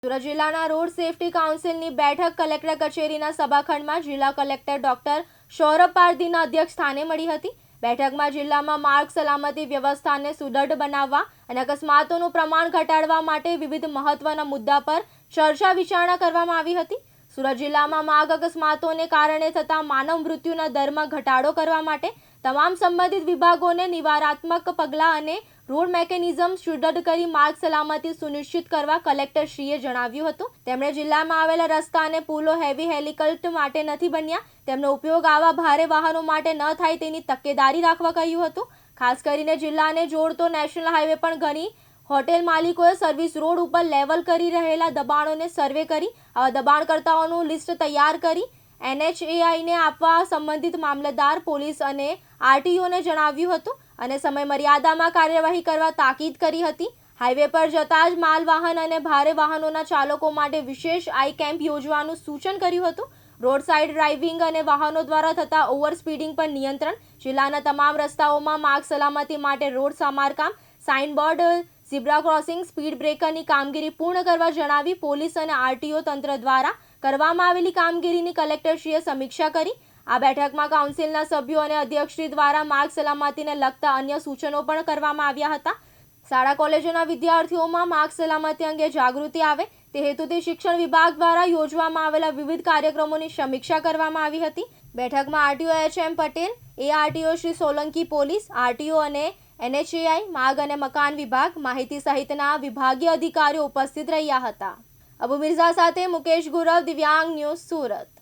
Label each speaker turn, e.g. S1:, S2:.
S1: સુરત જિલ્લાના road safety કાઉન્સિલની બેઠક collector કચેરીના સભાખંડમાં જિલ્લા કલેક્ટર ડોક્ટર સૌરભ પારધીના અધ્યક્ષ સ્થાને મળી હતી। બેઠકમાં જિલ્લામાં માર્ગ સલામતી વ્યવસ્થાને સુદૃઢ બનાવવા અને અકસ્માતોનું પ્રમાણ ઘટાડવા માટે વિવિધ મહત્વના મુદ્દા પર ચર્ચા વિચારણા કરવામાં આવી હતી। સુરત જિલ્લામાં માર્ગ અકસ્માતોને કારણે થતા માનવ મૃત્યુના દરમાં ઘટાડો કરવા માટે તમામ સંબંધિત વિભાગોને નિવારાત્મક પગલાં અને રોડ મેકેનિઝમ સુદૃઢ કરી માર્ગ સલામતી સુનિશ્ચિત કરવા કલેક્ટરશ્રીએ જણાવ્યું હતું। તેમણે જિલ્લામાં આવેલા રસ્તા અને પુલો હેવી હેલિકલ્ટ માટે નથી બન્યા, તેમનો ઉપયોગ આવા ભારે વાહનો માટે ન થાય તેની તકેદારી રાખવા કહ્યું હતું। ખાસ કરીને જિલ્લાને જોડતો નેશનલ હાઈવે પણ ઘણી હોટેલ માલિકોએ સર્વિસ રોડ ઉપર લેવલ કરી રહેલા દબાણોને સર્વે કરી આવા દબાણકર્તાઓનું લિસ્ટ તૈયાર કરી NHAIને આપવા સંબંધિત મામલતદાર, પોલીસ અને RTOને જણાવ્યું હતું અને સમય મર્યાદામાં કાર્યવાહી કરવા તાકીદ કરી હતી। હાઈવે પર જતા જ માલવાહન અને ભારે વાહનોના ચાલકો માટે વિશેષ આઈ કેમ્પ યોજવાનું સૂચન કર્યું હતું। રોડ સાઇડ ડ્રાઇવિંગ અને વાહનો દ્વારા થતા ઓવર સ્પીડિંગ પર નિયંત્રણ, જિલ્લાના તમામ રસ્તાઓમાં માર્ગ સલામતી માટે રોડ સમારકામ, સાઇનબોર્ડ, ઝીબ્રા ક્રોસિંગ, સ્પીડ બ્રેકરની કામગીરી પૂર્ણ કરવા જણાવી પોલીસ અને RTO તંત્ર દ્વારા કરવામાં આવેલી કામગીરીની કલેક્ટરશ્રીએ સમીક્ષા કરી। આ બેઠકમાં કાઉન્સિલના સભ્યો અને અધ્યક્ષશ્રી દ્વારા માર્ગ સલામતીને લગતા અન્ય સૂચનો પણ કરવામાં આવ્યા હતા। શાળા કોલેજોના વિદ્યાર્થીઓમાં માર્ગ સલામતી અંગે જાગૃતિ આવે તે હેતુથી શિક્ષણ વિભાગ દ્વારા યોજવામાં આવેલા વિવિધ કાર્યક્રમોની સમીક્ષા કરવામાં આવી હતી। બેઠકમાં RTO HM Patel, ARTO Shri Solanki, police, RTO અને NHAI, માર્ગ અને મકાન વિભાગ, માહિતી સહિતના વિભાગીય અધિકારીઓ ઉપસ્થિત રહ્યા હતા। અબુ મિર્ઝા સાથે મુકેશ ગુરવ, દિવ્યાંગ ન્યૂઝ, સુરત।